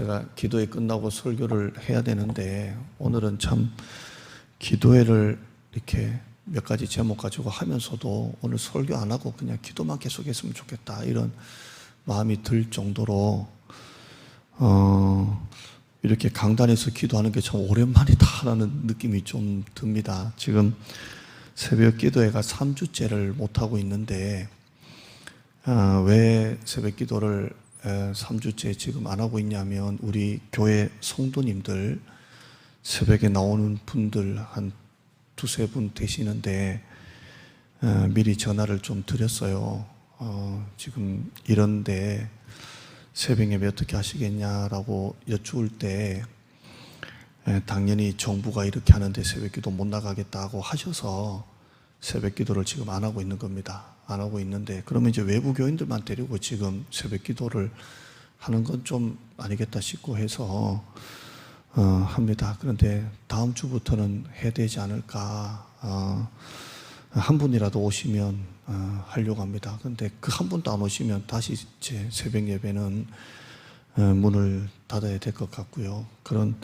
제가 기도회 끝나고 설교를 해야 되는데 오늘은 참 기도회를 이렇게 몇 가지 제목 가지고 하면서도 오늘 설교 안 하고 그냥 기도만 계속 했으면 좋겠다 이런 마음이 들 정도로 이렇게 강단에서 기도하는 게 참 오랜만이다라는 느낌이 좀 듭니다. 지금 새벽 기도회가 3주째를 못하고 있는데 왜 새벽 기도를 3주째 지금 안 하고 있냐면 우리 교회 성도님들 새벽에 나오는 분들 한 두세 분 되시는데 미리 전화를 좀 드렸어요. 지금 이런데 새벽 예배 어떻게 하시겠냐라고 여쭈을 때 당연히 정부가 이렇게 하는데 새벽 기도 못 나가겠다고 하셔서 새벽 기도를 지금 안 하고 있는 겁니다. 안 하고 있는데 그러면 이제 외부 교인들만 데리고 지금 새벽 기도를 하는 건 좀 아니겠다 싶고 해서 합니다. 그런데 다음 주부터는 해야 되지 않을까. 한 분이라도 오시면 하려고 합니다. 그런데 그 한 분도 안 오시면 다시 제 새벽 예배는 문을 닫아야 될 것 같고요. 그런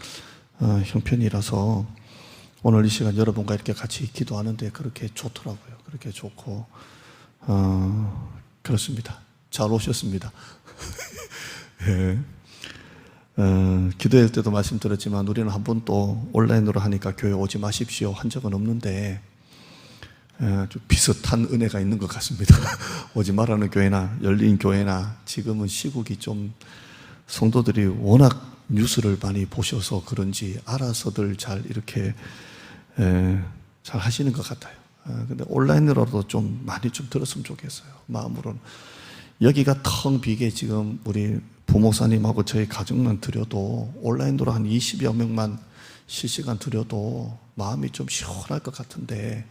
형편이라서 오늘 이 시간 여러분과 이렇게 같이 기도하는데 그렇게 좋더라고요. 그렇게 좋고 그렇습니다. 잘 오셨습니다. 네. 기도할 때도 말씀드렸지만 우리는 한 번도 온라인으로 하니까 교회 오지 마십시오 한 적은 없는데 좀 비슷한 은혜가 있는 것 같습니다. 오지 말라는 교회나 열린 교회나 지금은 시국이 좀 성도들이 워낙 뉴스를 많이 보셔서 그런지 알아서들 잘 이렇게 잘 하시는 것 같아요. 근데 온라인으로도 좀 많이 좀 들었으면 좋겠어요. 마음으로는. 여기가 텅 비게 지금 우리 부목사님하고 저희 가족만 드려도 온라인으로 한 20여 명만 실시간 드려도 마음이 좀 시원할 것 같은데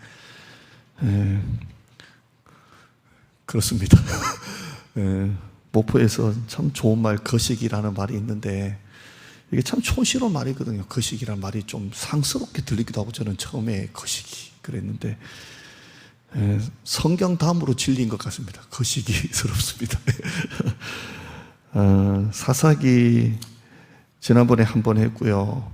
그렇습니다. 목포에서 참 좋은 말 거시기라는 말이 있는데 이게 참 촌스러운 말이거든요. 거시기라는 말이 좀 상스럽게 들리기도 하고 저는 처음에 거시기 그랬는데 성경 다음으로 진리인 것 같습니다. 거시기스럽습니다. 사사기 지난번에 한 번 했고요.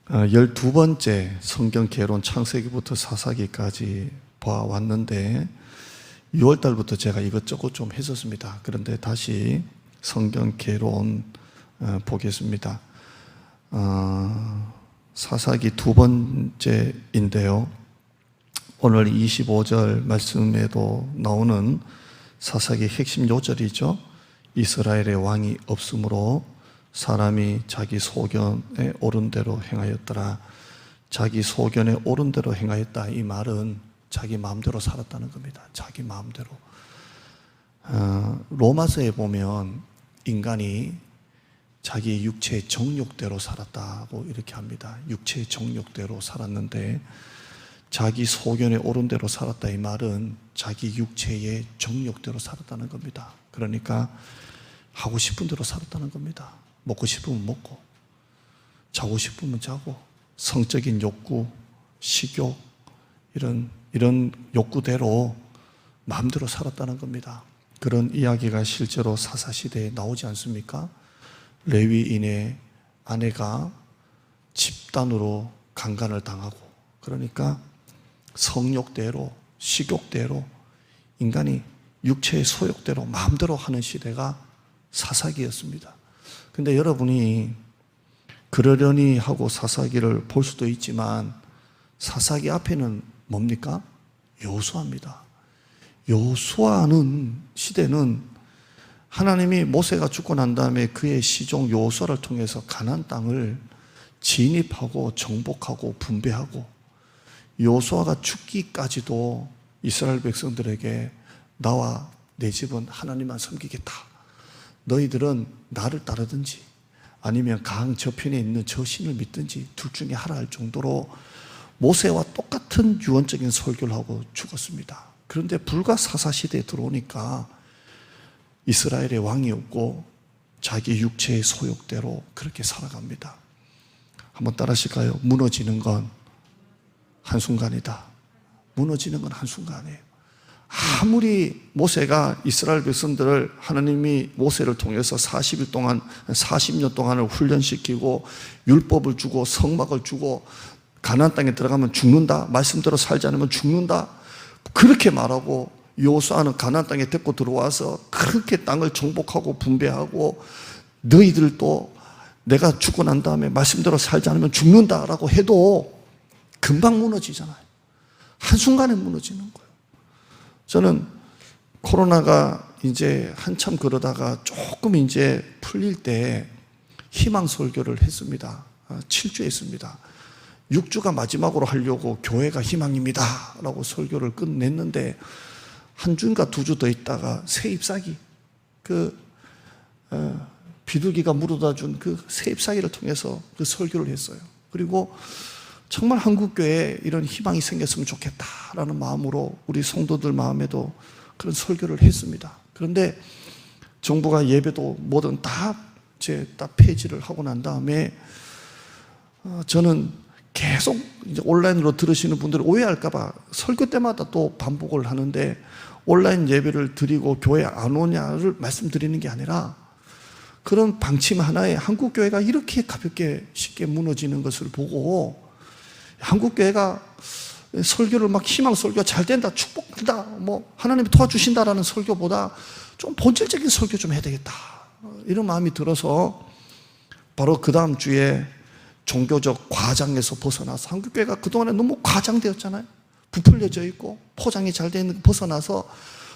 12번째 성경 개론 창세기부터 사사기까지 봐왔는데 6월달부터 제가 이것저것 좀 했었습니다. 그런데 다시 성경 개론 보겠습니다. 사사기 두 번째인데요. 오늘 25절 말씀에도 나오는 사사기 핵심 요절이죠. 이스라엘의 왕이 없으므로 사람이 자기 소견에 옳은 대로 행하였더라. 자기 소견에 옳은 대로 행하였다. 이 말은 자기 마음대로 살았다는 겁니다. 자기 마음대로. 로마서에 보면 인간이 자기 육체의 정욕대로 살았다고 이렇게 합니다. 육체의 정욕대로 살았는데 자기 소견에 옳은 대로 살았다. 이 말은 자기 육체의 정욕대로 살았다는 겁니다. 그러니까 하고 싶은 대로 살았다는 겁니다. 먹고 싶으면 먹고 자고 싶으면 자고 성적인 욕구, 식욕 이런 욕구대로 마음대로 살았다는 겁니다. 그런 이야기가 실제로 사사시대에 나오지 않습니까? 레위인의 아내가 집단으로 강간을 당하고 그러니까 성욕대로 식욕대로 인간이 육체의 소욕대로 마음대로 하는 시대가 사사기였습니다. 근데 여러분이 그러려니 하고 사사기를 볼 수도 있지만 사사기 앞에는 뭡니까? 여호수아입니다. 여호수아는 시대는 하나님이 모세가 죽고 난 다음에 그의 시종 여호수아를 통해서 가나안 땅을 진입하고 정복하고 분배하고 여호수아가 죽기까지도 이스라엘 백성들에게 나와 내 집은 하나님만 섬기겠다. 너희들은 나를 따르든지 아니면 강 저편에 있는 저 신을 믿든지 둘 중에 하라 할 정도로 모세와 똑같은 유언적인 설교를 하고 죽었습니다. 그런데 불과 사사시대에 들어오니까 이스라엘의 왕이 없고 자기 육체의 소욕대로 그렇게 살아갑니다. 한번 따라하실까요? 무너지는 건 한순간이다. 무너지는 건 한순간이에요. 아무리 모세가 이스라엘 백성들을 하나님이 모세를 통해서 40일 동안 40년 동안을 훈련시키고 율법을 주고 성막을 주고 가나안 땅에 들어가면 죽는다, 말씀대로 살지 않으면 죽는다, 그렇게 말하고 여호수아는 가나안 땅에 데리고 들어와서 그렇게 땅을 정복하고 분배하고 너희들도 내가 죽고 난 다음에 말씀대로 살지 않으면 죽는다라고 해도 금방 무너지잖아요. 한순간에 무너지는 거예요. 저는 코로나가 이제 한참 그러다가 조금 이제 풀릴 때 희망 설교를 했습니다. 7주 했습니다. 6주가 마지막으로 하려고 교회가 희망입니다 라고 설교를 끝냈는데 한 주인가 2주 더 있다가 새 잎사귀, 비둘기가 물어다 준 그 새 잎사귀를 통해서 그 설교를 했어요. 그리고 정말 한국교회에 이런 희망이 생겼으면 좋겠다라는 마음으로 우리 성도들 마음에도 그런 설교를 했습니다. 그런데 정부가 예배도 뭐든 다 폐지를 하고 난 다음에 저는 계속 이제 온라인으로 들으시는 분들이 오해할까봐 설교 때마다 또 반복을 하는데, 온라인 예배를 드리고 교회 안 오냐를 말씀드리는 게 아니라 그런 방침 하나에 한국교회가 이렇게 가볍게 쉽게 무너지는 것을 보고, 한국교회가 설교를 막 희망 설교 잘 된다, 축복된다, 뭐 하나님이 도와주신다라는 설교보다 좀 본질적인 설교 좀 해야 되겠다, 이런 마음이 들어서 바로 그 다음 주에 종교적 과장에서 벗어나서, 한국교회가 그동안에 너무 과장되었잖아요. 부풀려져 있고 포장이 잘 되어 있는 거 벗어나서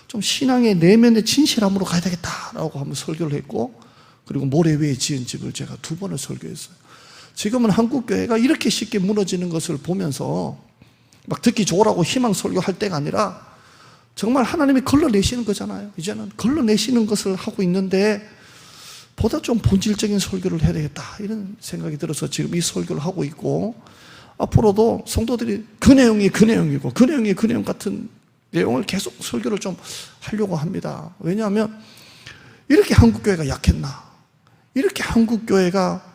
좀 신앙의 내면의 진실함으로 가야 되겠다라고 한번 설교를 했고, 그리고 모래 위에 지은 집을 제가 2번을 설교했어요. 지금은 한국교회가 이렇게 쉽게 무너지는 것을 보면서 막 듣기 좋으라고 희망 설교할 때가 아니라 정말 하나님이 걸러내시는 거잖아요. 이제는 걸러내시는 것을 하고 있는데 보다 좀 본질적인 설교를 해야 되겠다, 이런 생각이 들어서 지금 이 설교를 하고 있고, 앞으로도 성도들이 그 내용이 그 내용이고 그 내용이 그 내용 같은 내용을 계속 설교를 좀 하려고 합니다. 왜냐하면 이렇게 한국교회가 약했나, 이렇게 한국교회가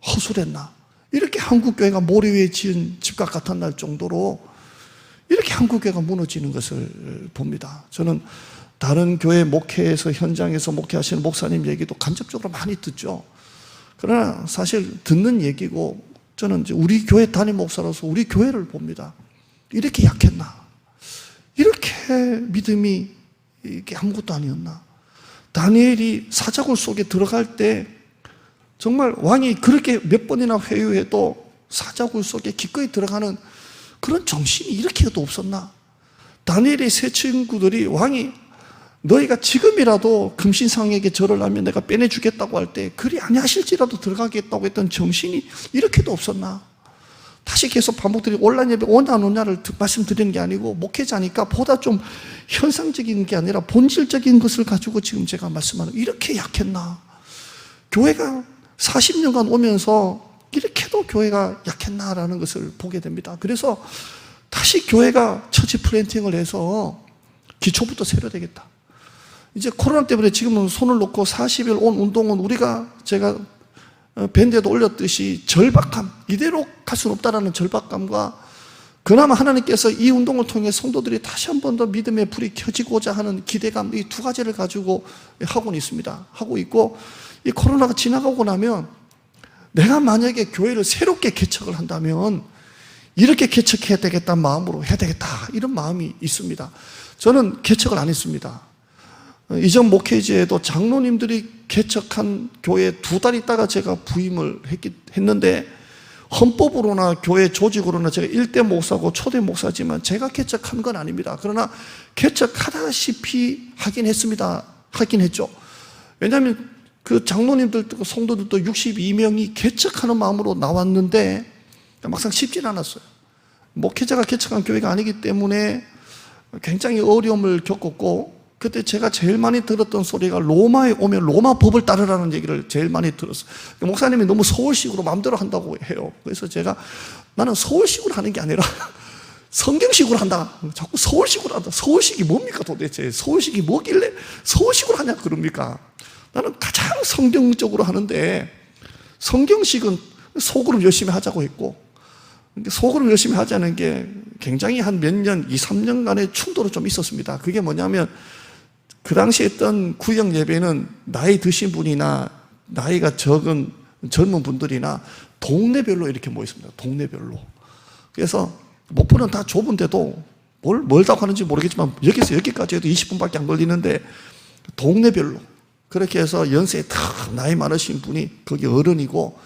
허술했나, 이렇게 한국교회가 모래 위에 지은 집과 같았나 할 정도로 이렇게 한국교회가 무너지는 것을 봅니다. 저는 다른 교회 목회에서 현장에서 목회하시는 목사님 얘기도 간접적으로 많이 듣죠. 그러나 사실 듣는 얘기고, 저는 이제 우리 교회 담임 목사로서 우리 교회를 봅니다. 이렇게 약했나, 이렇게 믿음이 이게 아무것도 아니었나. 다니엘이 사자굴 속에 들어갈 때 정말 왕이 그렇게 몇 번이나 회유해도 사자굴 속에 기꺼이 들어가는 그런 정신이 이렇게도 없었나. 다니엘의 세 친구들이 왕이 너희가 지금이라도 금신상에게 절을 하면 내가 빼내주겠다고 할 때 그리 아니하실지라도 들어가겠다고 했던 정신이 이렇게도 없었나. 다시 계속 반복드리고, 온라인 예배 오냐 안 오냐를 말씀드리는 게 아니고, 목회자니까 보다 좀 현상적인 게 아니라 본질적인 것을 가지고 지금 제가 말씀하는, 이렇게 약했나, 교회가 40년간 오면서 이렇게도 교회가 약했나라는 것을 보게 됩니다. 그래서 다시 교회가 처치 플랜팅을 해서 기초부터 세워야 되겠다. 이제 코로나 때문에 지금은 손을 놓고 40일 온 운동은 제가 밴드에도 올렸듯이 절박함, 이대로 갈 수는 없다라는 절박감과, 그나마 하나님께서 이 운동을 통해 성도들이 다시 한 번 더 믿음의 불이 켜지고자 하는 기대감, 이 2가지를 가지고 하고 있습니다. 하고 있고, 이 코로나가 지나가고 나면 내가 만약에 교회를 새롭게 개척을 한다면 이렇게 개척해야 되겠다는 마음으로 해야 되겠다, 이런 마음이 있습니다. 저는 개척을 안 했습니다. 이전 목회지에도 장로님들이 개척한 교회에 2달 있다가 제가 부임을 했는데, 헌법으로나 교회 조직으로나 제가 1대 목사고 초대 목사지만 제가 개척한 건 아닙니다. 그러나 개척하다시피 하긴 했습니다. 하긴 했죠. 왜냐하면 그 장로님들도 성도들도 62명이 개척하는 마음으로 나왔는데 막상 쉽진 않았어요. 목회자가 개척한 교회가 아니기 때문에 굉장히 어려움을 겪었고, 그때 제가 제일 많이 들었던 소리가 로마에 오면 로마 법을 따르라는 얘기를 제일 많이 들었어요. 목사님이 너무 서울식으로 마음대로 한다고 해요. 그래서 제가 나는 서울식으로 하는 게 아니라 성경식으로 한다. 자꾸 서울식으로 한다. 서울식이 뭡니까 도대체? 서울식이 뭐길래 서울식으로 하냐 그럽니까? 나는 가장 성경적으로 하는데, 성경식은 속으로 열심히 하자고 했고, 속으로 열심히 하자는 게 굉장히 한 몇 년, 2, 3년간의 충돌이 좀 있었습니다. 그게 뭐냐면 그 당시에 했던 구역 예배는 나이 드신 분이나 나이가 적은 젊은 분들이나 동네별로 이렇게 모였습니다. 동네별로. 그래서 목포는 다 좁은데도 뭘 멀다고 하는지 모르겠지만 여기서 여기까지 해도 20분밖에 안 걸리는데 동네별로 그렇게 해서 연세에 다 나이 많으신 분이 거기 어른이고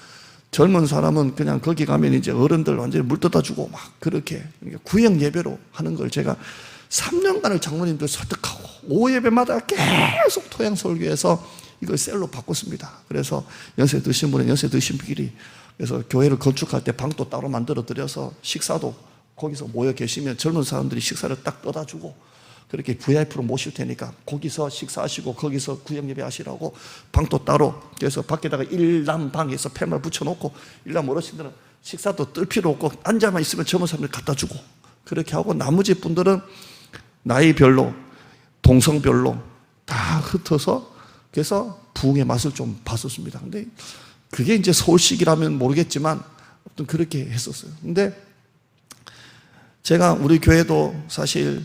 젊은 사람은 그냥 거기 가면 이제 어른들 완전히 물 떠다 주고 막 그렇게 구역 예배로 하는 걸 제가 3년간을 장로님들 설득하고 오후 예배마다 계속 토양 설교해서 이걸 셀로 바꿨습니다. 그래서 연세 드신 분은 연세 드신 분끼리 그래서 교회를 건축할 때 방도 따로 만들어 드려서 식사도 거기서 모여 계시면 젊은 사람들이 식사를 딱 떠다 주고 그렇게 VIP로 모실 테니까 거기서 식사하시고 거기서 구역 예배 하시라고 방도 따로 그래서 밖에다가 일남방에서 팻말 붙여놓고 일남 어르신들은 식사도 뜰 필요 없고 앉아만 있으면 젊은 사람들 갖다 주고 그렇게 하고 나머지 분들은 나이별로 동성별로 다 흩어서 그래서 부흥의 맛을 좀 봤었습니다. 근데 그게 이제 서울식이라면 모르겠지만 아무튼 그렇게 했었어요. 근데 제가 우리 교회도 사실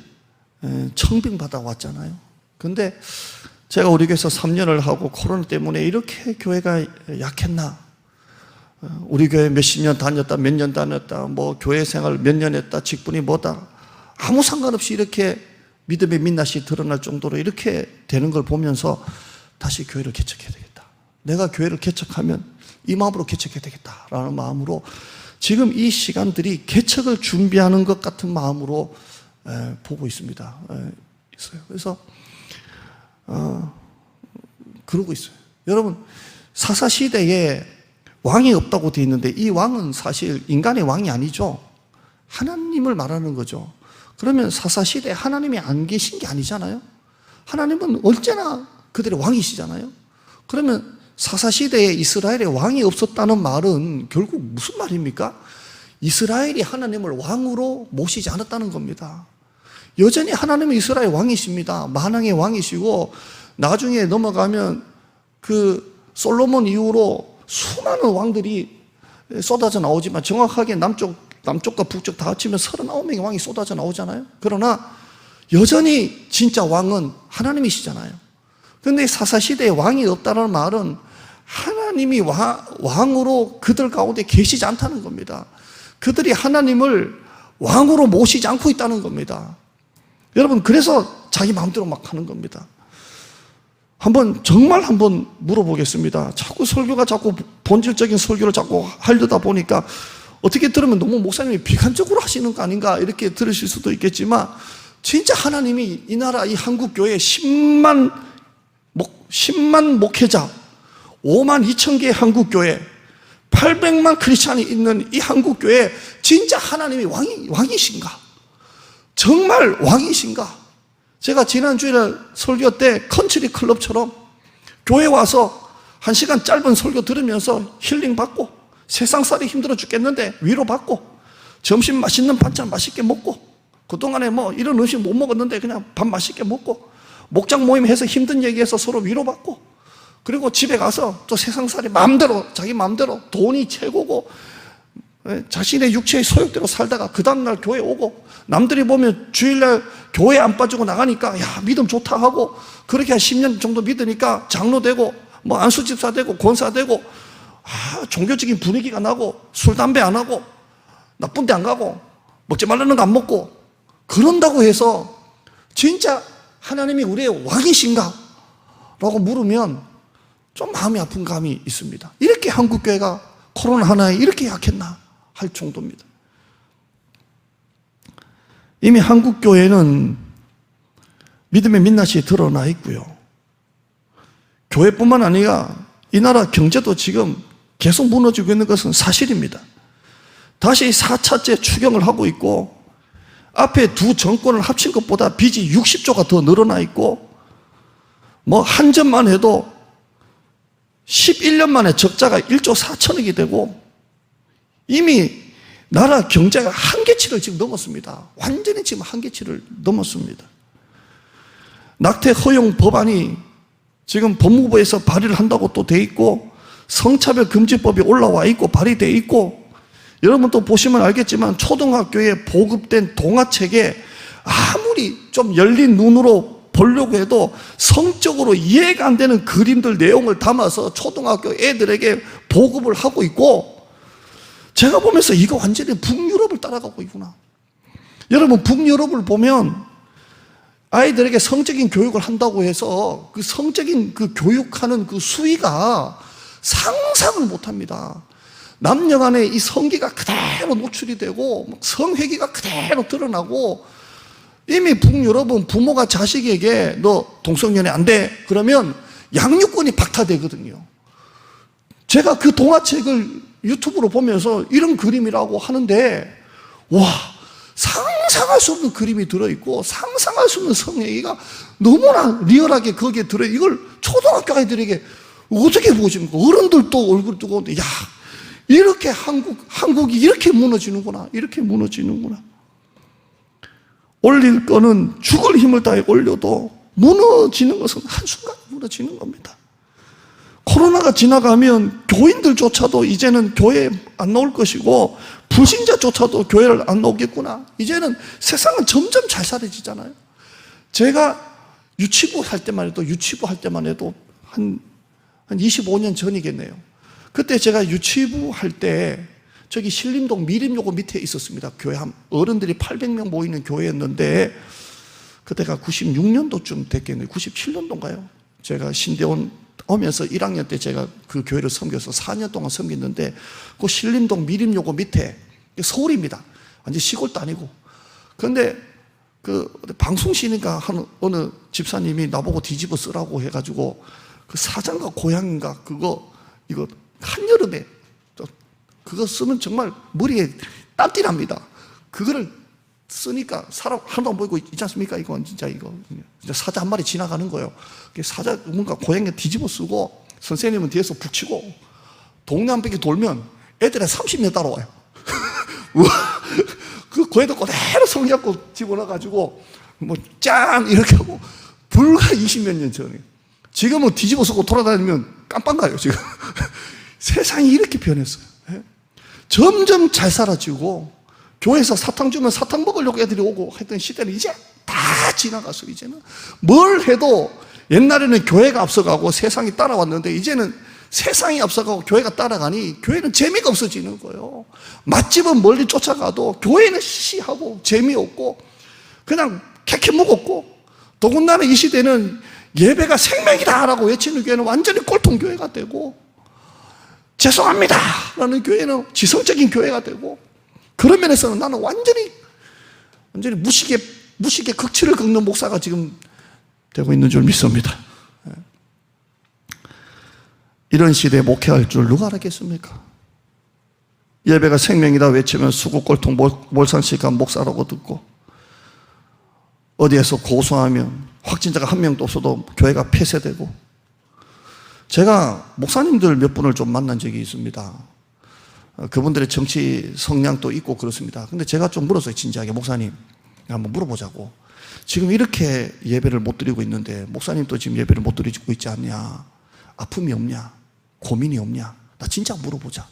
청빙받아 왔잖아요. 근데 제가 우리 교회에서 3년을 하고 코로나 때문에 이렇게 교회가 약했나? 우리 교회 몇십 년 다녔다, 몇 년 다녔다, 뭐 교회 생활 몇 년 했다, 직분이 뭐다. 아무 상관없이 이렇게 믿음의 민낯이 드러날 정도로 이렇게 되는 걸 보면서 다시 교회를 개척해야 되겠다. 내가 교회를 개척하면 이 마음으로 개척해야 되겠다라는 마음으로 지금 이 시간들이 개척을 준비하는 것 같은 마음으로 보고 있습니다. 있어요. 그래서 그러고 있어요. 여러분 사사시대에 왕이 없다고 되어 있는데 이 왕은 사실 인간의 왕이 아니죠. 하나님을 말하는 거죠. 그러면 사사시대에 하나님이 안 계신 게 아니잖아요. 하나님은 언제나 그들의 왕이시잖아요. 그러면 사사시대에 이스라엘에 왕이 없었다는 말은 결국 무슨 말입니까? 이스라엘이 하나님을 왕으로 모시지 않았다는 겁니다. 여전히 하나님은 이스라엘 왕이십니다. 만왕의 왕이시고 나중에 넘어가면 그 솔로몬 이후로 수많은 왕들이 쏟아져 나오지만 정확하게 남쪽과 북쪽 다 합치면 39명의 왕이 쏟아져 나오잖아요. 그러나 여전히 진짜 왕은 하나님이시잖아요. 그런데 사사시대에 왕이 없다는 말은 하나님이 왕으로 그들 가운데 계시지 않다는 겁니다. 그들이 하나님을 왕으로 모시지 않고 있다는 겁니다. 여러분 그래서 자기 마음대로 막 하는 겁니다. 정말 한번 물어보겠습니다. 자꾸 설교가 자꾸 본질적인 설교를 자꾸 하려다 보니까 어떻게 들으면 너무 목사님이 비관적으로 하시는 거 아닌가 이렇게 들으실 수도 있겠지만 진짜 하나님이 이 나라 이 한국 교회에 10만 목회자 5만 2천 개의 한국 교회 800만 크리스찬이 있는 이 한국 교회에 진짜 하나님이 왕이신가? 정말 왕이신가? 제가 지난주에 설교 때 컨트리 클럽처럼 교회 와서 1시간 짧은 설교 들으면서 힐링 받고 세상살이 힘들어 죽겠는데 위로 받고 점심 맛있는 반찬 맛있게 먹고 그동안에 뭐 이런 음식 못 먹었는데 그냥 밥 맛있게 먹고 목장 모임 해서 힘든 얘기해서 서로 위로받고 그리고 집에 가서 또 세상살이 마음대로 자기 마음대로 돈이 최고고 자신의 육체의 소욕대로 살다가 그 다음날 교회 오고 남들이 보면 주일날 교회 안 빠지고 나가니까 야 믿음 좋다 하고 그렇게 한 10년 정도 믿으니까 장로 되고 뭐 안수집사 되고 권사 되고 종교적인 분위기가 나고 술 담배 안 하고 나쁜 데 안 가고 먹지 말라는 거 안 먹고 그런다고 해서 진짜 하나님이 우리의 왕이신가? 라고 물으면 좀 마음이 아픈 감이 있습니다. 이렇게 한국교회가 코로나 하나에 이렇게 약했나 할 정도입니다. 이미 한국교회는 믿음의 민낯이 드러나 있고요. 교회뿐만 아니라 이 나라 경제도 지금 계속 무너지고 있는 것은 사실입니다. 다시 4차째 추경을 하고 있고 앞에 두 정권을 합친 것보다 빚이 60조가 더 늘어나 있고 뭐 한 점만 해도 11년 만에 적자가 1조 4천억이 되고 이미 나라 경제가 한계치를 지금 넘었습니다. 완전히 지금 한계치를 넘었습니다. 낙태 허용 법안이 지금 법무부에서 발의를 한다고 또 돼 있고 성차별 금지법이 올라와 있고 발의돼 있고 여러분도 보시면 알겠지만 초등학교에 보급된 동화책에 아무리 좀 열린 눈으로 보려고 해도 성적으로 이해가 안 되는 그림들 내용을 담아서 초등학교 애들에게 보급을 하고 있고, 제가 보면서 이거 완전히 북유럽을 따라가고 있구나. 여러분, 북유럽을 보면 아이들에게 성적인 교육을 한다고 해서 그 성적인 그 교육하는 그 수위가 상상을 못합니다. 남녀 간의 이 성기가 그대로 노출이 되고 성회기가 그대로 드러나고, 이미 북유럽은 부모가 자식에게 너 동성연애 안 돼 그러면 양육권이 박탈되거든요. 제가 그 동화책을 유튜브로 보면서 이런 그림이라고 하는데, 와, 상상할 수 없는 그림이 들어있고 상상할 수 없는 성애가 너무나 리얼하게 거기에 들어있고, 이걸 초등학교 아이들에게 어떻게 보십니까? 어른들도 얼굴 뜨거운데, 야, 이렇게 한국이 이렇게 무너지는구나, 이렇게 무너지는구나. 올릴 거는 죽을 힘을 다해 올려도 무너지는 것은 한순간 무너지는 겁니다. 코로나가 지나가면 교인들조차도 이제는 교회에 안 나올 것이고 불신자조차도 교회를 안 나오겠구나. 이제는 세상은 점점 잘 살아지잖아요. 제가 유치부 할 때만 해도 한 25년 전이겠네요. 그때 제가 유치부 할 때 저기 신림동 미림요고 밑에 있었습니다. 교회 어른들이 800명 모이는 교회였는데, 그때가 96년도쯤 됐겠네요. 97년도인가요? 제가 신대원 오면서 1학년 때 제가 그 교회를 섬겨서 4년 동안 섬겼는데, 그 신림동 미림요고 밑에, 서울입니다. 완전 시골도 아니고. 그런데 그 방송 쉬니까 어느 집사님이 나보고 뒤집어 쓰라고 해가지고 그 사장과 고향인가 이거 한여름에 그거 쓰면 정말 머리에 땀띠 납니다. 그거를 쓰니까 사람 하나도 안 보이고 있지 않습니까? 이거 진짜 사자 한 마리 지나가는 거예요. 사자 뭔가 고양이 뒤집어 쓰고, 선생님은 뒤에서 붙이고, 동네 한 바퀴 돌면 애들이 30명 따라와요. 그 고에도 그대로 성경고 집어넣어가지고 짠 이렇게 하고, 불과 20몇 년 전에. 지금은 뒤집어 쓰고 돌아다니면 깜빵 가요 지금. 세상이 이렇게 변했어요. 점점 잘 살아지고, 교회에서 사탕 주면 사탕 먹으려고 애들이 오고 했던 시대는 이제 다 지나갔어요. 이제는 뭘 해도, 옛날에는 교회가 앞서가고 세상이 따라왔는데 이제는 세상이 앞서가고 교회가 따라가니 교회는 재미가 없어지는 거예요. 맛집은 멀리 쫓아가도 교회는 시시하고 재미없고 그냥 캐캐 묵었고, 더군다나 이 시대는 예배가 생명이다 라고 외치는 교회는 완전히 꼴통교회가 되고, 죄송합니다 라는 교회는 지성적인 교회가 되고, 그런 면에서는 나는 완전히 무식의 극치를 긁는 목사가 지금 되고 있는 줄 믿습니다. 이런 시대에 목회할 줄 누가 알았겠습니까? 예배가 생명이다 외치면 수구꼴통 몰상식한 목사라고 듣고, 어디에서 고소하면 확진자가 한 명도 없어도 교회가 폐쇄되고. 제가 목사님들 몇 분을 좀 만난 적이 있습니다. 그분들의 정치 성향도 있고 그렇습니다. 근데 제가 좀 물었어요. 진지하게, 목사님 한번 물어보자고. 지금 이렇게 예배를 못 드리고 있는데 목사님도 지금 예배를 못 드리고 있지 않냐? 아픔이 없냐? 고민이 없냐? 나 진짜 물어보자.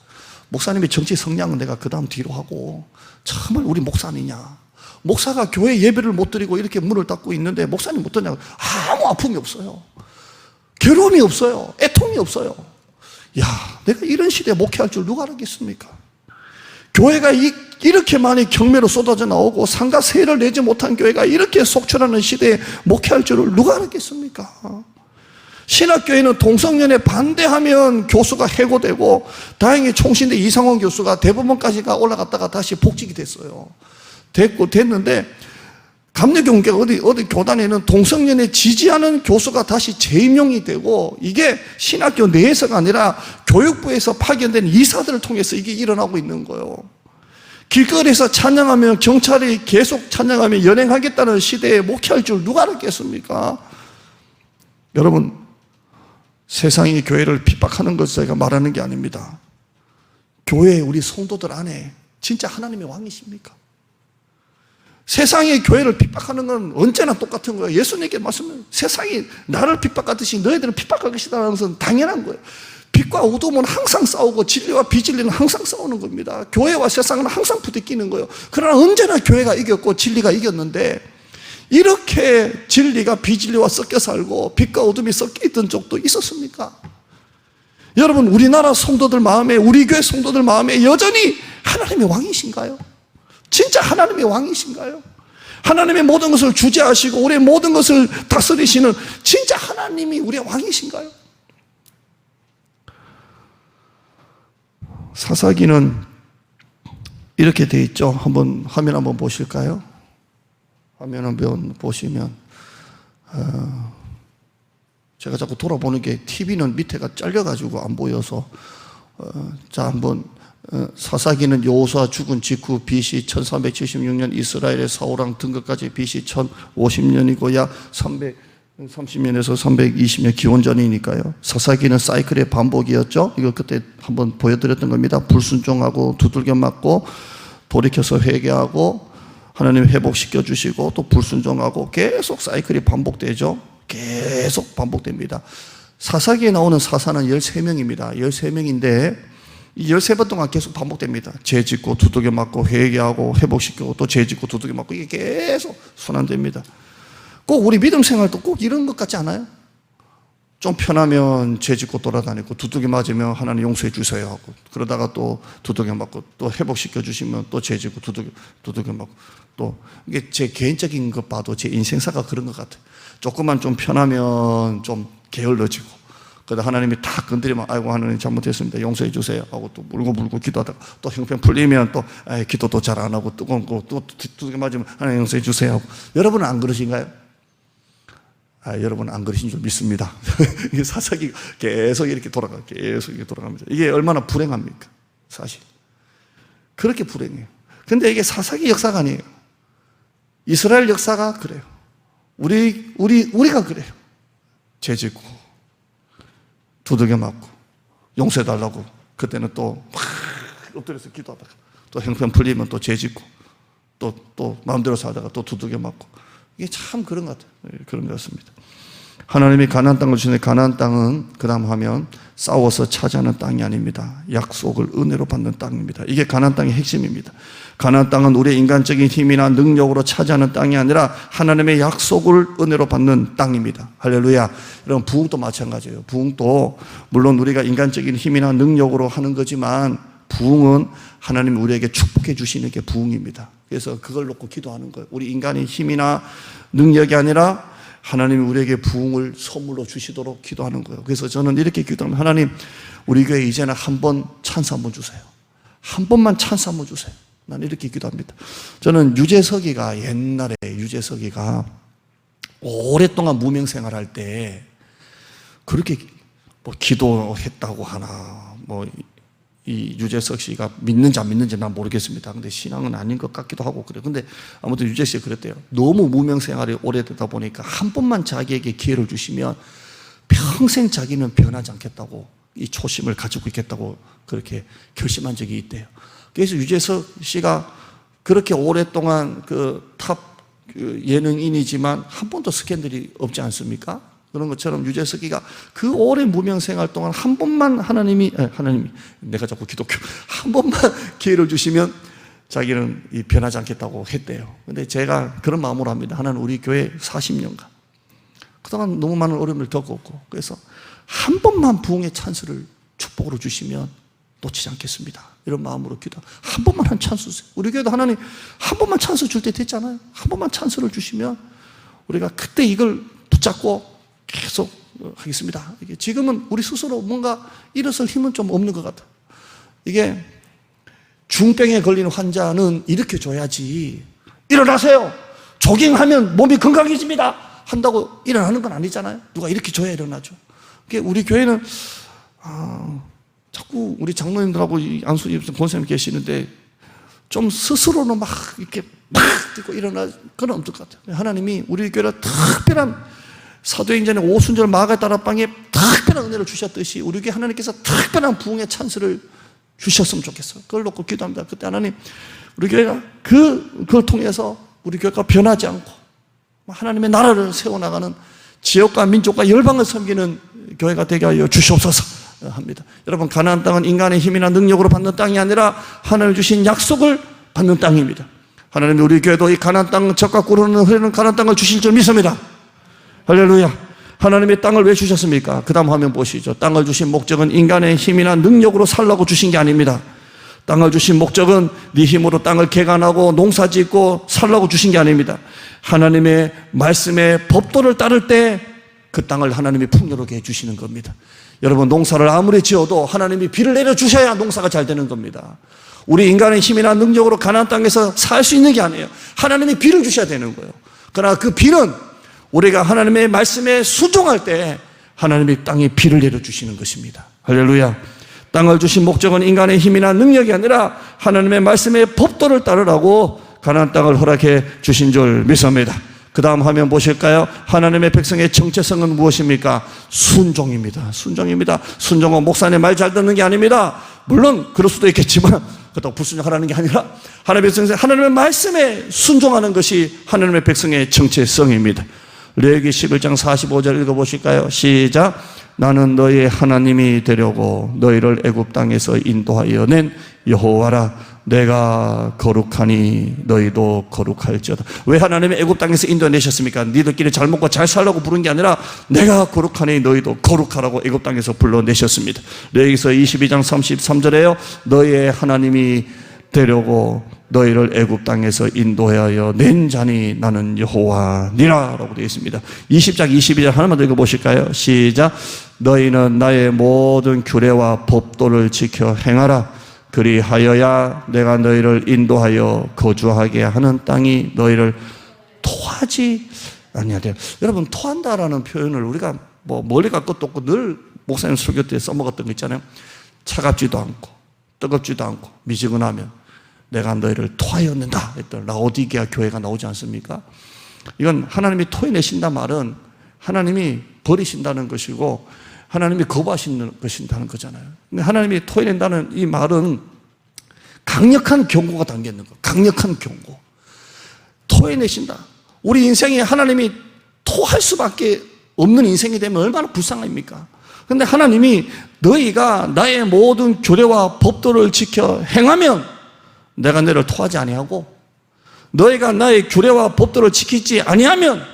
목사님의 정치 성향은 내가 그 다음 뒤로 하고, 정말 우리 목사 아니냐? 목사가 교회 예배를 못 드리고 이렇게 문을 닫고 있는데 목사님 어떠냐고. 아무 아픔이 없어요. 괴로움이 없어요. 애통이 없어요. 야, 내가 이런 시대에 목회할 줄 누가 알았겠습니까? 교회가 이렇게 많이 경매로 쏟아져 나오고 상가 세를 내지 못한 교회가 이렇게 속출하는 시대에 목회할 줄을 누가 알았겠습니까? 신학교에는 동성연애 반대하면 교수가 해고되고, 다행히 총신대 이상원 교수가 대법원까지가 올라갔다가 다시 복직이 됐어요. 됐는데, 감리교회 어디 교단에는 동성연애 지지하는 교수가 다시 재임용이 되고, 이게 신학교 내에서가 아니라 교육부에서 파견된 이사들을 통해서 이게 일어나고 있는 거예요. 길거리에서 찬양하면 경찰이 계속 찬양하면 연행하겠다는 시대에 목회할 줄 누가 알았겠습니까? 여러분, 세상이 교회를 핍박하는 것을 제가 말하는 게 아닙니다. 교회 우리 성도들 안에 진짜 하나님의 왕이십니까? 세상이 교회를 핍박하는 건 언제나 똑같은 거예요. 예수님께 말씀은 세상이 나를 핍박하듯이 너희들은 핍박할 것이라는 것은 당연한 거예요. 빛과 어둠은 항상 싸우고 진리와 비진리는 항상 싸우는 겁니다. 교회와 세상은 항상 부대끼는 거예요. 그러나 언제나 교회가 이겼고 진리가 이겼는데, 이렇게 진리가 비진리와 섞여 살고 빛과 어둠이 섞여 있던 적도 있었습니까? 여러분, 우리나라 성도들 마음에, 우리 교회 성도들 마음에 여전히 하나님의 왕이신가요? 진짜 하나님의 왕이신가요? 하나님의 모든 것을 주재하시고 우리의 모든 것을 다스리시는 진짜 하나님이 우리의 왕이신가요? 사사기는 이렇게 되어 있죠. 화면 한번 보실까요? 화면 한번 보시면, 제가 자꾸 돌아보는 게 TV는 밑에가 잘려가지고 안 보여서, 자, 한번, 사사기는 여호수아 죽은 직후 BC 1376년 이스라엘의 사울왕 등극까지 BC 1050년이고 약 330년에서 320년 기원전이니까요. 사사기는 사이클의 반복이었죠. 이거 그때 한번 보여드렸던 겁니다. 불순종하고 두들겨 맞고 돌이켜서 회개하고 하나님 회복시켜 주시고 또 불순종하고 계속 사이클이 반복되죠. 계속 반복됩니다. 사사기에 나오는 사사는 13명입니다. 13명인데 이 13번 동안 계속 반복됩니다. 죄 짓고 두들겨 맞고 회개하고 회복시키고 또 죄 짓고 두들겨 맞고, 이게 계속 순환됩니다. 꼭 우리 믿음 생활도 꼭 이런 것 같지 않아요? 좀 편하면 죄 짓고 돌아다니고 두들겨 맞으면 하나님 용서해 주세요 하고, 그러다가 또 두들겨 맞고 또 회복시켜 주시면 또 죄 짓고 두들겨 맞고, 또 이게 제 개인적인 것 봐도 제 인생사가 그런 것 같아요. 조금만 좀 편하면 좀 게을러지고, 그러다 하나님이 탁 건드리면 아이고 하나님 잘못했습니다 용서해 주세요 하고 또 물고 기도하다가 또 형편 풀리면 또 기도도 잘 안 하고 뜨거운 거 또 두들겨 맞으면 하나님 용서해 주세요 하고. 여러분은 안 그러신가요? 여러분은 안 그러신 줄 믿습니다. 이게 사사기가 계속 이렇게 돌아갑니다. 이게 얼마나 불행합니까? 사실 그렇게 불행해요. 근데 이게 사사기 역사가 아니에요. 이스라엘 역사가 그래요. 우리가 그래요. 죄 짓고 두들겨 맞고 용서해 달라고, 그때는 또 막 엎드려서 기도하다가 또 형편 풀리면 또 죄 짓고 또 마음대로 살다가 또 두들겨 맞고, 이게 참 그런 것 같아요. 그런 것 같습니다. 하나님이 가나안 땅을 주시는데, 가나안 땅은 그 다음 하면 싸워서 차지하는 땅이 아닙니다. 약속을 은혜로 받는 땅입니다. 이게 가나안 땅의 핵심입니다. 가나안 땅은 우리의 인간적인 힘이나 능력으로 차지하는 땅이 아니라 하나님의 약속을 은혜로 받는 땅입니다. 할렐루야. 여러분, 부흥도 마찬가지예요. 부흥도 물론 우리가 인간적인 힘이나 능력으로 하는 거지만, 부흥은 하나님이 우리에게 축복해 주시는 게 부흥입니다. 그래서 그걸 놓고 기도하는 거예요. 우리 인간의 힘이나 능력이 아니라 하나님이 우리에게 부흥을 선물로 주시도록 기도하는 거예요. 그래서 저는 이렇게 기도합니다. 하나님, 우리 교회 이제는 한번 찬스 한번 주세요. 한 번만 찬스 한번 주세요. 난 이렇게 기도합니다. 저는 옛날에 유재석이가 오랫동안 무명 생활할 때 그렇게 뭐 기도했다고 하나, 뭐 이 유재석 씨가 믿는지 안 믿는지 난 모르겠습니다. 근데 신앙은 아닌 것 같기도 하고 그래요. 근데 아무튼 유재석 씨가 그랬대요. 너무 무명 생활이 오래되다 보니까 한 번만 자기에게 기회를 주시면 평생 자기는 변하지 않겠다고, 이 초심을 가지고 있겠다고 그렇게 결심한 적이 있대요. 그래서 유재석 씨가 그렇게 오랫동안 탑 예능인이지만 한 번도 스캔들이 없지 않습니까? 그런 것처럼 유재석이가 그 오랜 무명 생활 동안 한 번만 하나님이 내가 자꾸 기독교 한 번만 기회를 주시면 자기는 변하지 않겠다고 했대요. 근데 제가 그런 마음으로 합니다. 하나는 우리 교회 40년간 그동안 너무 많은 어려움을 겪었고, 그래서 한 번만 부흥의 찬스를 축복으로 주시면 놓치지 않겠습니다. 이런 마음으로 기도. 한 번만 한 찬스 주세요. 우리 교회도 하나님 한 번만 찬스 줄 때 됐잖아요. 한 번만 찬스를 주시면 우리가 그때 이걸 붙잡고 계속 하겠습니다. 이게 지금은 우리 스스로 뭔가 일어설 힘은 좀 없는 것 같아요. 이게 중병에 걸린 환자는 이렇게 줘야지, 일어나세요, 조깅하면 몸이 건강해집니다 한다고 일어나는 건 아니잖아요. 누가 이렇게 줘야 일어나죠. 우리 교회는 자꾸 우리 장로님들하고 안수 권사님 계시는데 좀 스스로는 막 이렇게 막 뛰고 일어나, 그건 없을 것 같아요. 하나님이 우리 교회를 특별한 사도행전의 오순절 마가다락방에 특별한 은혜를 주셨듯이 우리 교회 하나님께서 특별한 부흥의 찬스를 주셨으면 좋겠어요. 그걸 놓고 기도합니다. 그때 하나님, 우리 교회가 그걸 통해서 우리 교회가 변하지 않고 하나님의 나라를 세워나가는 지역과 민족과 열방을 섬기는 교회가 되게 하여 주시옵소서. 합니다. 여러분, 가나안 땅은 인간의 힘이나 능력으로 받는 땅이 아니라 하나님 주신 약속을 받는 땅입니다. 하나님이 우리 교회도 이 가나안 땅, 젖과 꿀을 흐르는 가나안 땅을 주실 줄 믿습니다. 할렐루야. 하나님이 땅을 왜 주셨습니까? 그 다음 화면 보시죠. 땅을 주신 목적은 인간의 힘이나 능력으로 살라고 주신 게 아닙니다. 땅을 주신 목적은 네 힘으로 땅을 개간하고 농사짓고 살라고 주신 게 아닙니다. 하나님의 말씀의 법도를 따를 때 그 땅을 하나님이 풍요롭게 해주시는 겁니다. 여러분, 농사를 아무리 지어도 하나님이 비를 내려주셔야 농사가 잘 되는 겁니다. 우리 인간의 힘이나 능력으로 가나안 땅에서 살 수 있는 게 아니에요. 하나님이 비를 주셔야 되는 거예요. 그러나 그 비는 우리가 하나님의 말씀에 순종할 때 하나님이 땅에 비를 내려주시는 것입니다. 할렐루야. 땅을 주신 목적은 인간의 힘이나 능력이 아니라 하나님의 말씀의 법도를 따르라고 가나안 땅을 허락해 주신 줄 믿습니다. 그 다음 화면 보실까요? 하나님의 백성의 정체성은 무엇입니까? 순종입니다. 순종입니다. 순종은 목사님 말 잘 듣는 게 아닙니다. 물론 그럴 수도 있겠지만 그렇다고 불순종하라는 게 아니라 하나님의 말씀에 순종하는 것이 하나님의 백성의 정체성입니다. 레위기 11장 45절 읽어보실까요? 시작. 나는 너희의 하나님이 되려고 너희를 애굽 땅에서 인도하여 낸 여호와라. 내가 거룩하니 너희도 거룩할지어다. 왜 하나님이 애굽 땅에서 인도내셨습니까? 니들끼리 잘 먹고 잘 살라고 부른 게 아니라 내가 거룩하니 너희도 거룩하라고 애굽 땅에서 불러내셨습니다. 레위기서 22장 33절에요. 너희의 하나님이 되려고 너희를 애굽 땅에서 인도하여 낸 자니 나는 여호와니라 라고 되어 있습니다. 20장 22절 하나만 더 읽어보실까요? 시작. 너희는 나의 모든 규례와 법도를 지켜 행하라. 그리하여야 내가 너희를 인도하여 거주하게 하는 땅이 너희를 토하지 아니하리라. 여러분, 토한다라는 표현을 우리가 뭐 멀리 갈 것도 없고 늘 목사님 설교 때 써먹었던 거 있잖아요. 차갑지도 않고 뜨겁지도 않고 미지근하면 내가 너희를 토하였는다 했던 라오디게아 교회가 나오지 않습니까? 이건 하나님이 토해내신다는 말은 하나님이 버리신다는 것이고 하나님이 거부하시는 것이라는 거잖아요. 근데 하나님이 토해낸다는 이 말은 강력한 경고가 담겨 있는 거예요. 강력한 경고. 토해내신다. 우리 인생에 하나님이 토할 수밖에 없는 인생이 되면 얼마나 불쌍합니까? 근데 하나님이 너희가 나의 모든 규례와 법도를 지켜 행하면 내가 너희를 토하지 아니하고 너희가 나의 규례와 법도를 지키지 아니하면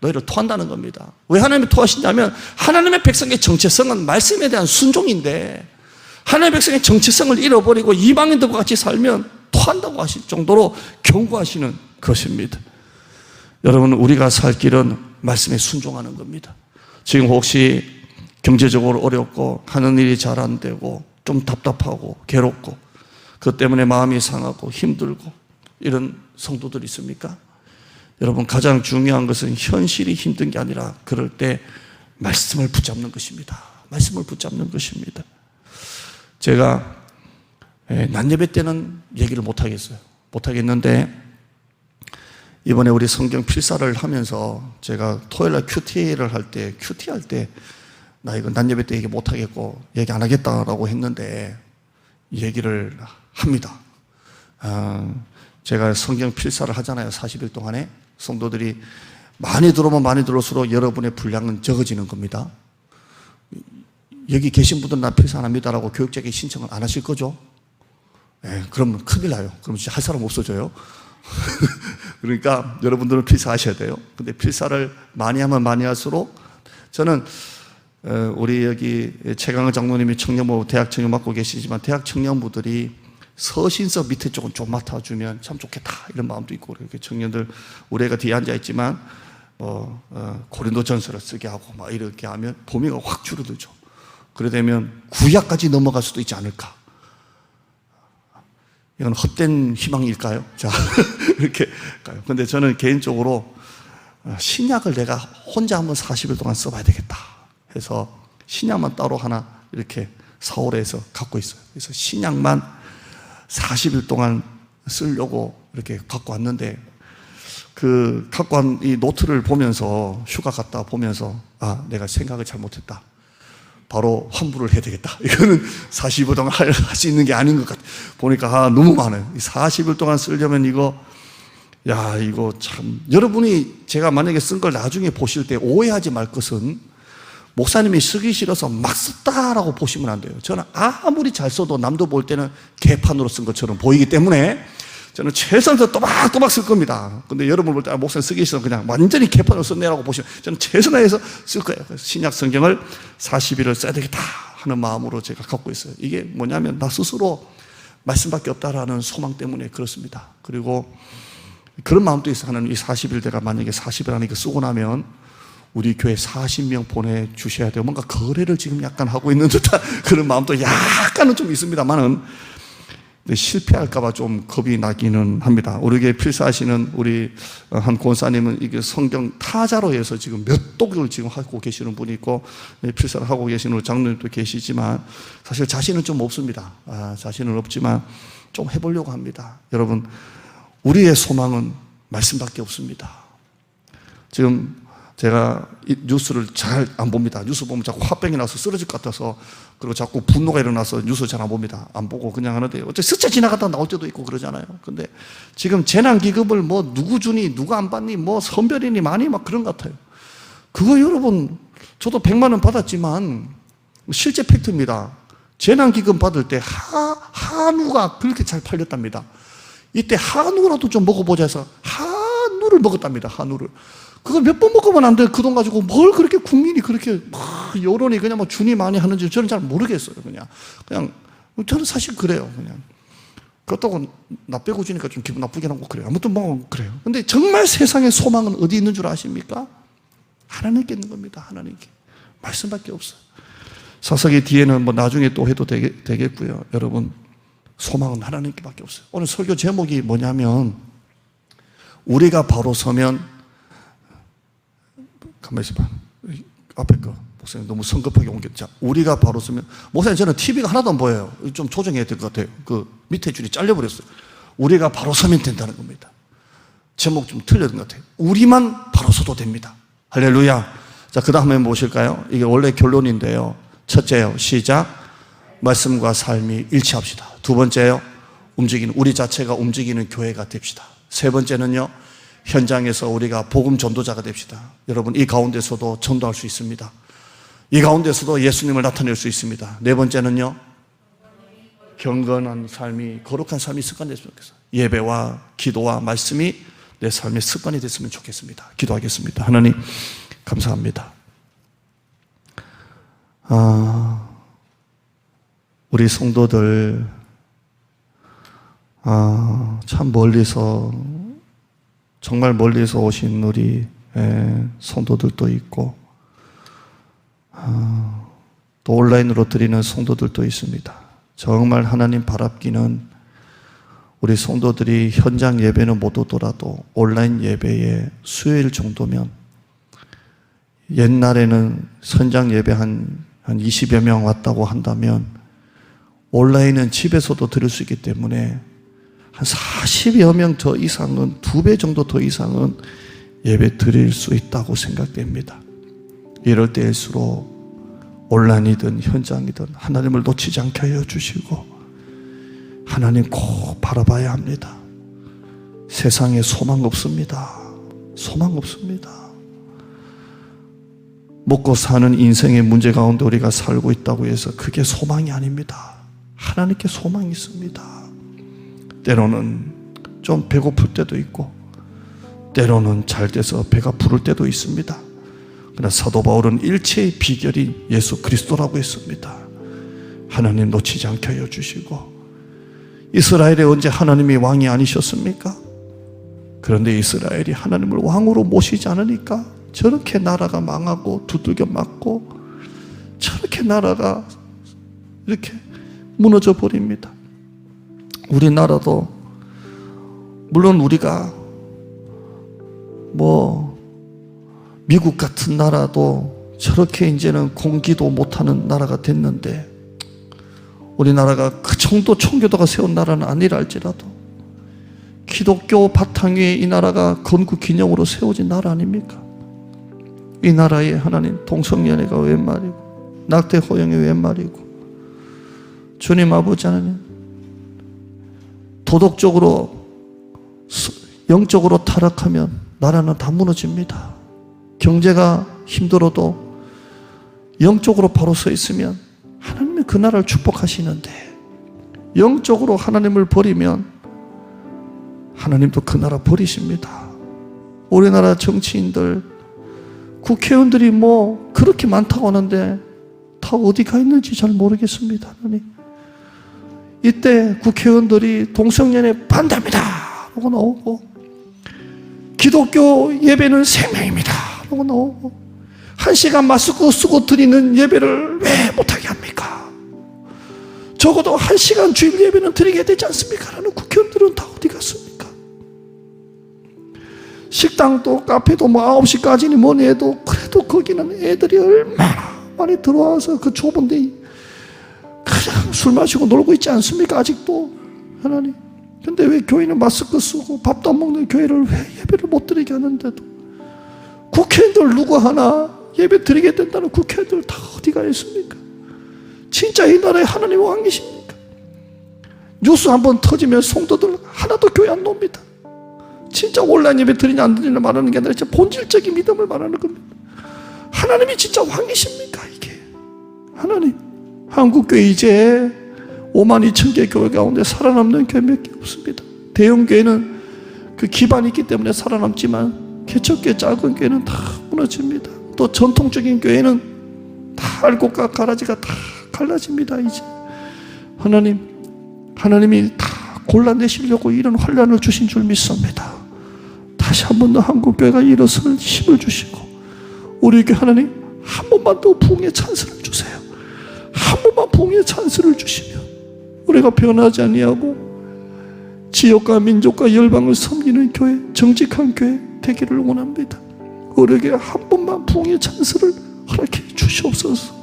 너희를 토한다는 겁니다. 왜 하나님이 토하시냐면 하나님의 백성의 정체성은 말씀에 대한 순종인데 하나님의 백성의 정체성을 잃어버리고 이방인들과 같이 살면 토한다고 하실 정도로 경고하시는 것입니다. 여러분, 우리가 살 길은 말씀에 순종하는 겁니다. 지금 혹시 경제적으로 어렵고 하는 일이 잘 안 되고 좀 답답하고 괴롭고 그것 때문에 마음이 상하고 힘들고 이런 성도들 있습니까? 여러분, 가장 중요한 것은 현실이 힘든 게 아니라 그럴 때 말씀을 붙잡는 것입니다. 말씀을 붙잡는 것입니다. 제가 낮 예배 때는 얘기를 못 하겠는데 이번에 우리 성경 필사를 하면서 제가 토요일날 QT를 할 때 나 이거 낮 예배 때 얘기 못 하겠고 얘기 안 하겠다라고 했는데 얘기를 합니다. 제가 성경 필사를 하잖아요. 40일 동안에. 성도들이 많이 들어오면 많이 들어올수록 여러분의 분량은 적어지는 겁니다. 여기 계신 분들은 나 필사 안 합니다라고 교육자에게 신청을 안 하실 거죠? 그러면 큰일 나요. 그러면 진짜 할 사람 없어져요. 그러니까 여러분들은 필사하셔야 돼요. 근데 필사를 많이 하면 많이 할수록 저는 우리 여기 최강을 장로님이 청년부 대학 청년 맡고 계시지만 대학 청년부들이 서신서 밑에 쪽은 좀 맡아주면 참 좋겠다 이런 마음도 있고 이렇게 청년들 우리 애가 뒤에 앉아있지만 고린도전서를 쓰게 하고 막 이렇게 하면 범위가 확 줄어들죠. 그래 되면 구약까지 넘어갈 수도 있지 않을까. 이건 헛된 희망일까요? 자, 이렇게 가요. 근데 저는 개인적으로 신약을 내가 혼자 한번 40일 동안 써봐야 되겠다 해서 신약만 따로 하나 이렇게 서울에서 갖고 있어요. 그래서 신약만 40일 동안 쓰려고 이렇게 갖고 왔는데 그 갖고 온 이 노트를 보면서 휴가 갔다 보면서 아, 내가 생각을 잘못했다. 바로 환불을 해야 되겠다. 이거는 40일 동안 할 수 있는 게 아닌 것 같아. 보니까 너무 많아요. 40일 동안 쓰려면 이거 참 여러분이 제가 만약에 쓴 걸 나중에 보실 때 오해하지 말 것은 목사님이 쓰기 싫어서 막 썼다라고 보시면 안 돼요. 저는 아무리 잘 써도 남도 볼 때는 개판으로 쓴 것처럼 보이기 때문에 저는 최선을 다해서 또박또박 쓸 겁니다. 근데 여러분 볼 때 목사님 쓰기 싫어서 그냥 완전히 개판으로 썼네라고 보시면 저는 최선을 다해서 쓸 거예요. 그래서 신약 성경을 40일을 써야 되겠다 하는 마음으로 제가 갖고 있어요. 이게 뭐냐면 나 스스로 말씀밖에 없다라는 소망 때문에 그렇습니다. 그리고 그런 마음도 있어요. 하나님 이 40일 내가 만약에 40일 안에 쓰고 나면 우리 교회 40명 보내주셔야 돼요. 뭔가 거래를 지금 약간 하고 있는 듯한 그런 마음도 약간은 좀 있습니다만은 실패할까봐 좀 겁이 나기는 합니다. 우리 교회 필사하시는 우리 한 권사님은 이게 성경 타자로 해서 지금 몇 독을 지금 하고 계시는 분이 있고 필사를 하고 계시는 우리 장로님도 계시지만 사실 자신은 좀 없습니다. 자신은 없지만 좀 해보려고 합니다. 여러분, 우리의 소망은 말씀밖에 없습니다. 지금 제가 이 뉴스를 잘 안 봅니다. 뉴스 보면 자꾸 화병이 나서 쓰러질 것 같아서, 그리고 자꾸 분노가 일어나서 뉴스 잘 안 봅니다. 안 보고 그냥 하는데 어째 스쳐 지나가다 나올 때도 있고 그러잖아요. 근데 지금 재난기금을 뭐 누구 주니 누가 안 받니 뭐 선별이니 많이 막 그런 것 같아요. 그거 여러분, 저도 100만 원 받았지만 실제 팩트입니다. 재난기금 받을 때 한우가 그렇게 잘 팔렸답니다. 이때 한우라도 좀 먹어보자 해서 한우를 먹었답니다. 한우를. 그걸 몇 번 먹으면 안 돼. 그 돈 가지고 뭘 그렇게 국민이 그렇게 막 여론이 그냥 뭐 준이 많이 하는지 저는 잘 모르겠어요. 그냥 저는 사실 그래요. 그냥 그렇다고 나 빼고 주니까 좀 기분 나쁘긴 하고 그래요. 아무튼 뭐 그래요. 근데 정말 세상의 소망은 어디 있는 줄 아십니까? 하나님께 있는 겁니다. 하나님께. 말씀밖에 없어요. 사사기 뒤에는 뭐 나중에 또 해도 되겠고요. 여러분, 소망은 하나님께밖에 없어요. 오늘 설교 제목이 뭐냐면 우리가 바로 서면, 가만히 있어봐. 앞에 거 목사님 너무 성급하게 옮겼자. 우리가 바로 서면, 목사님 저는 TV가 하나도 안 보여요. 좀 조정해야 될 것 같아요. 그 밑에 줄이 잘려버렸어요. 우리가 바로 서면 된다는 겁니다. 제목 좀 틀렸던 것 같아요. 우리만 바로 서도 됩니다. 할렐루야. 자, 그 다음에 무엇일까요? 이게 원래 결론인데요. 첫째요, 시작. 말씀과 삶이 일치합시다. 두 번째요, 우리 자체가 움직이는 교회가 됩시다. 세 번째는요, 현장에서 우리가 복음 전도자가 됩시다. 여러분, 이 가운데서도 전도할 수 있습니다. 이 가운데서도 예수님을 나타낼 수 있습니다. 네 번째는요, 경건한 삶이, 거룩한 삶이 습관됐으면 좋겠어요. 예배와 기도와 말씀이 내 삶의 습관이 됐으면 좋겠습니다. 기도하겠습니다. 하나님, 감사합니다. 우리 성도들 참 멀리서, 정말 멀리서 오신 우리 성도들도 있고 또 온라인으로 드리는 성도들도 있습니다. 정말 하나님 바랍기는 우리 성도들이 현장 예배는 못 오더라도 온라인 예배에 수요일 정도면, 옛날에는 현장 예배 한 20여 명 왔다고 한다면 온라인은 집에서도 들을 수 있기 때문에 한 40여 명 더 이상은, 2배 정도 더 이상은 예배 드릴 수 있다고 생각됩니다. 이럴 때일수록 온라인이든 현장이든 하나님을 놓치지 않게 하여 주시고 하나님 꼭 바라봐야 합니다. 세상에 소망 없습니다. 소망 없습니다. 먹고 사는 인생의 문제 가운데 우리가 살고 있다고 해서 그게 소망이 아닙니다. 하나님께 소망이 있습니다. 때로는 좀 배고플 때도 있고 때로는 잘 돼서 배가 부를 때도 있습니다. 그러나 사도 바울은 일체의 비결이 예수 그리스도라고 했습니다. 하나님 놓치지 않게 하여 주시고, 이스라엘에 언제 하나님이 왕이 아니셨습니까? 그런데 이스라엘이 하나님을 왕으로 모시지 않으니까 저렇게 나라가 망하고 두들겨 맞고 저렇게 나라가 이렇게 무너져 버립니다. 우리나라도 물론 우리가 뭐 미국 같은 나라도 저렇게 이제는 공기도 못하는 나라가 됐는데, 우리나라가 그 정도 청교도가 세운 나라는 아니라 할지라도 기독교 바탕 위에 이 나라가 건국 기념으로 세워진 나라 아닙니까? 이 나라에 하나님 동성연애가 웬 말이고 낙태 허용이 웬 말이고, 주님 아버지 하나님 도덕적으로 영적으로 타락하면 나라는 다 무너집니다. 경제가 힘들어도 영적으로 바로 서 있으면 하나님이 그 나라를 축복하시는데, 영적으로 하나님을 버리면 하나님도 그 나라 버리십니다. 우리나라 정치인들, 국회의원들이 뭐 그렇게 많다고 하는데 다 어디 가 있는지 잘 모르겠습니다. 하나님, 이때 국회의원들이 동성연애 반대합니다 하고 나오고, 기독교 예배는 생명입니다 하고 나오고, 1시간 마스크 쓰고 드리는 예배를 왜 못하게 합니까? 적어도 1시간 주일 예배는 드리게 되지 않습니까? 라는 국회의원들은 다 어디 갔습니까? 식당도 카페도 뭐 9시까지니 뭐니 해도 그래도 거기는 애들이 얼마나 많이 들어와서 그 좁은 데 그냥 술 마시고 놀고 있지 않습니까? 아직도. 하나님, 근데 왜 교회는 마스크 쓰고 밥도 안 먹는 교회를 왜 예배를 못 드리게 하는데도, 국회의원들 누구 하나 예배 드리게 된다는 국회의원들 다 어디 가 있습니까? 진짜 이 나라에 하나님 왕이십니까? 뉴스 한번 터지면 성도들 하나도 교회 안 놉니다. 진짜 온라인 예배 드리냐 안 드리냐 말하는 게 아니라 진짜 본질적인 믿음을 말하는 겁니다. 하나님이 진짜 왕이십니까 이게? 하나님, 한국교회 이제 52,000개 교회 가운데 살아남는 교회 몇 개 없습니다. 대형 교회는 그 기반이 있기 때문에 살아남지만 개척교회 작은 교회는 다 무너집니다. 또 전통적인 교회는 다 알곡과 가라지가 다 갈라집니다. 이제 하나님이 다 골라내시려고 이런 환란을 주신 줄 믿습니다. 다시 한 번 더 한국교회가 일어설 힘을 주시고, 우리 교회 하나님 한 번만 더 부흥의 찬스를 주세요. 한 번만 부흥의 찬스를 주시면 우리가 변하지 아니하고 지역과 민족과 열방을 섬기는 교회, 정직한 교회 되기를 원합니다. 우리에게 한 번만 부흥의 찬스를 허락해 주시옵소서.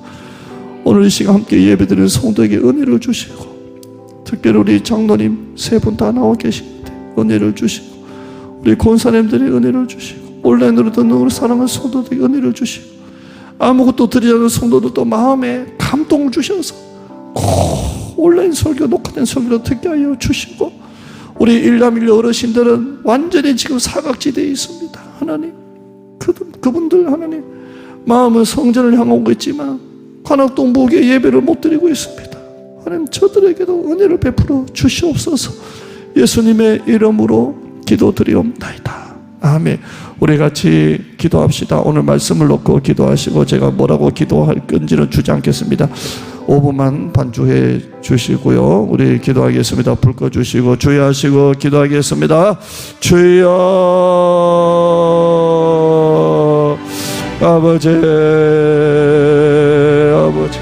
오늘 이 시간 함께 예배드리는 성도에게 은혜를 주시고, 특별히 우리 장로님 3분 다 나와 계시는데 은혜를 주시고, 우리 권사님들이 은혜를 주시고, 온라인으로 듣는 우리 사랑하는 성도들에게 은혜를 주시고, 아무것도 드리지 않는 성도들도 마음에 감동을 주셔서 꼭 온라인 설교, 녹화된 설교를 듣게 하여 주시고, 우리 일남일녀 어르신들은 완전히 지금 사각지대에 있습니다. 하나님, 그분들 하나님 마음은 성전을 향하고 있지만 관악동부교회 예배를 못 드리고 있습니다. 하나님, 저들에게도 은혜를 베풀어 주시옵소서. 예수님의 이름으로 기도드리옵나이다. 아멘. 우리 같이 기도합시다. 오늘 말씀을 놓고 기도하시고, 제가 뭐라고 기도할 건지는 주지 않겠습니다. 5분만 반주해 주시고요. 우리 기도하겠습니다. 불 꺼주시고 주여 하시고 기도하겠습니다. 주여, 아버지, 아버지,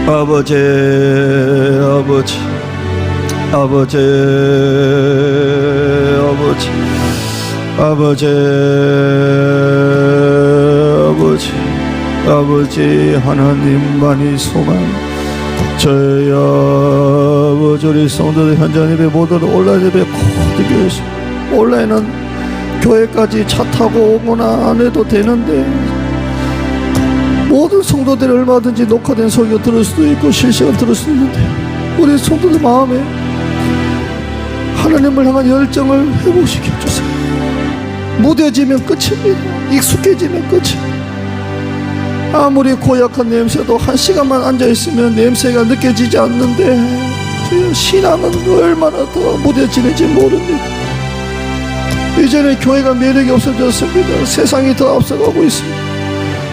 아버지, 아버지, 아버지, 아버지, 아버지, 아버지, 아버지, 하나님만이 소망. 저희 아버지, 우리 성도들 현장 예배 모든 온라인 예배 고되게 하시고, 온라인은 교회까지 차 타고 오거나 안 해도 되는데 모든 성도들이 얼마든지 녹화된 설교 들을 수도 있고 실시간 들을 수도 있는데, 우리 성도들 마음에 하나님을 향한 열정을 회복시켜 주세요. 무뎌지면 끝입니다. 익숙해지면 끝입니다. 아무리 고약한 냄새도 1시간만 앉아있으면 냄새가 느껴지지 않는데, 신앙은 얼마나 더 무뎌지는지 모릅니다. 이제는 교회가 매력이 없어졌습니다. 세상이 더 앞서가고 있습니다.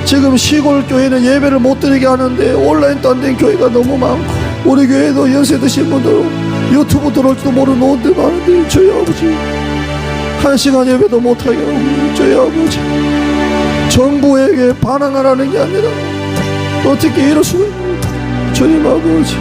지금 시골 교회는 예배를 못 드리게 하는데 온라인도 안 된 교회가 너무 많고, 우리 교회도 연세 드신 분들 유튜브 들어올지도 모르는 온들 많은데, 저희 아버지 1시간 예배도 못하게 하고, 저희 아버지 정부에게 반항하라는 게 아니라 어떻게 이럴 수가 있습니까? 주님 아버지,